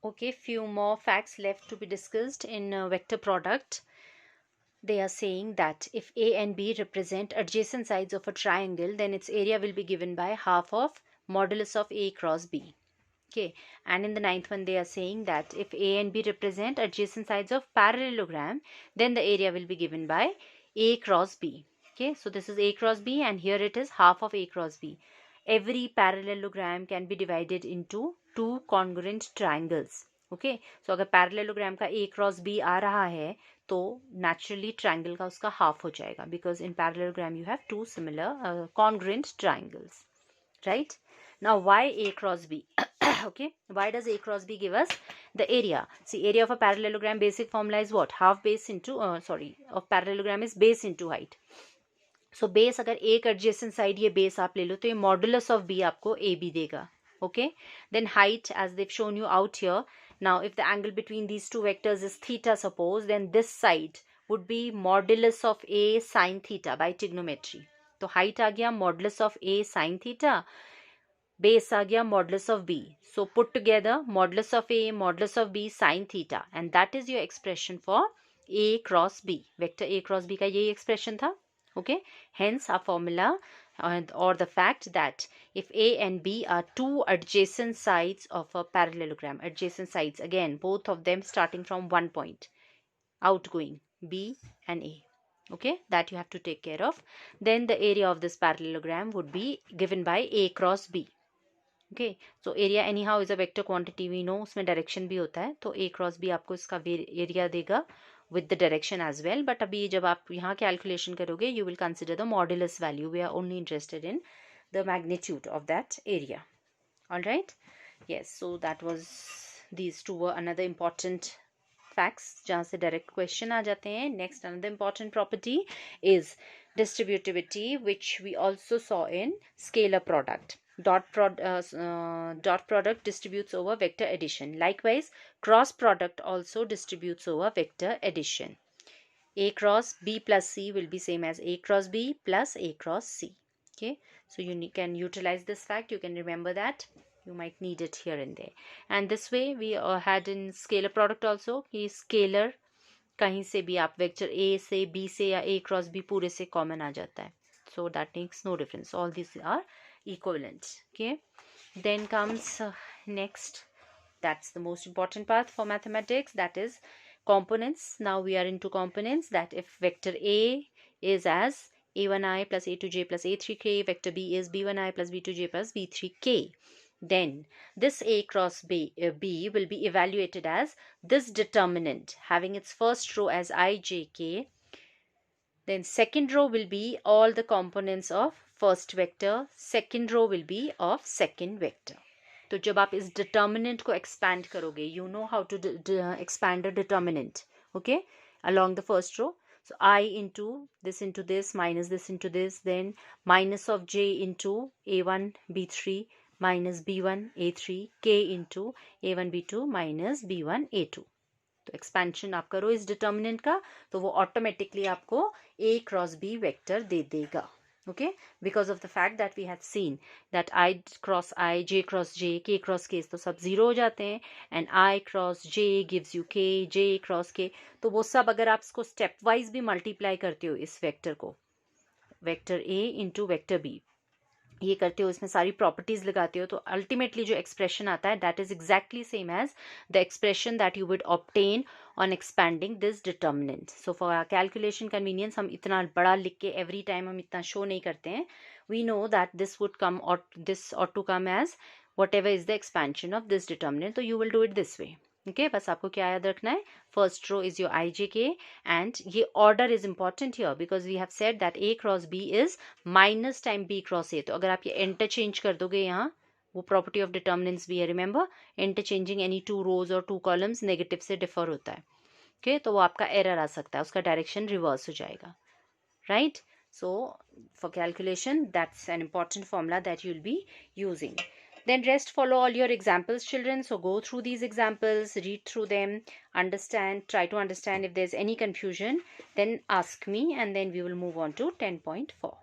Okay, few more facts left to be discussed in vector product. They are saying that if A and B represent adjacent sides of a triangle, then its area will be given by half of modulus of A cross B. Okay, and in the ninth one they are saying that if A and B represent adjacent sides of parallelogram, then the area will be given by A cross B. Okay, so this is A cross B and here it is half of A cross B. Every parallelogram can be divided into two congruent triangles. Okay, so अगर parallelogram का A cross B आ रहा है तो naturally triangle का उसका half हो जाएगा, because in parallelogram you have two similar congruent triangles, right? Now why A cross B? Okay, why does A cross B give us the area? See, area of a parallelogram basic formula is what? Half base into of parallelogram is base into height. So base अगर एक adjacent side ये base आप ले लो तो ये modulus of B आपको AB देगा. Okay, then height as they've shown you out here. Now if the angle between these two vectors is theta, suppose, then this side would be modulus of A sin theta by trigonometry. तो height आ गया modulus of A sin theta, base आ गया modulus of B. So put together modulus of A modulus of B sin theta, and that is your expression for A cross B. Vector A cross B का यही expression था. Okay, hence our formula or the fact that if A and B are two adjacent sides of a parallelogram, adjacent sides again, both of them starting from one point, outgoing B and A. Okay, that you have to take care of. Then the area of this parallelogram would be given by A cross B. Okay, so area anyhow is a vector quantity, we know उसमें direction भी होता है, तो A cross B आपको इसका area देगा with the direction as well. But अभी जब आप यहाँ calculation करोगे, you will consider the modulus value. We are only interested in the magnitude of that area. All right, yes, so that was, these two were another important facts जहाँ से direct question आ जाते हैं. Next, another important property is distributivity, which we also saw in scalar product. Dot product distributes over vector addition. Likewise, cross product also distributes over vector addition. A cross B plus C will be same as A cross B plus A cross C. Okay, so you can utilize this fact. You can remember that. You might need it here and there. And this way we had in scalar product also कि scalar कहीं से भी आप vector A से B से या A cross B पूरे से common आ जाता है. So that makes no difference. All these are equivalent. Okay, then comes next, that's the most important part for mathematics, that is components. Now we are into components, that if vector A is as a1i plus a2j plus a3k, vector B is b1i plus b2j plus b3k, then this A cross B will be evaluated as this determinant having its first row as I, j, k. Then second row will be all the components of first vector, second row will be of second vector. तो जब आप इस determinant को expand करोगे, you know how to expand a determinant, okay, along the first row. So I into this minus this into this, then minus of j into a1 b3 minus b1 a3 k into a1 b2 minus b1 a2. तो expansion आप करो इस determinant का तो वो automatically आपको A cross B vector दे देगा. Okay, because of the fact that we have seen that I cross I, J cross J, K cross K तो सब जीरो हो जाते हैं, and I cross J gives you K, J cross K, तो वो सब अगर आप इसको स्टेप वाइज भी मल्टीप्लाई करते हो इस वेक्टर को, vector A into vector B, ये करते हो, इसमें सारी प्रॉपर्टीज लगाते हो, तो अल्टीमेटली जो एक्सप्रेशन आता है that is exactly same as the expression that you would obtain on expanding this determinant. So for calculation convenience हम इतना बड़ा लिख के एवरी टाइम हम इतना शो नहीं करते हैं. We know that this would come or this ought to come as whatever is the expansion of this determinant. तो you will do it this way. Okay, बस आपको क्या याद रखना है, first row is your I J K, and ये order is important here because we have said that A cross B is minus time B cross A. तो अगर आप ये इंटरचेंज कर दोगे यहाँ, वो प्रॉपर्टी ऑफ डिटर्मिनेंट्स भी है, remember interchanging any two rows और टू कॉलम्स नेगेटिव से डिफर होता है. ओके, तो वो आपका एरर आ सकता है, उसका डायरेक्शन रिवर्स हो जाएगा, right. So for calculation that's an important formula that you will be using. Then rest follow all your examples, children. So go through these examples, read through them, understand, try to understand. If there's any confusion, then ask me, and then we will move on to 10.4.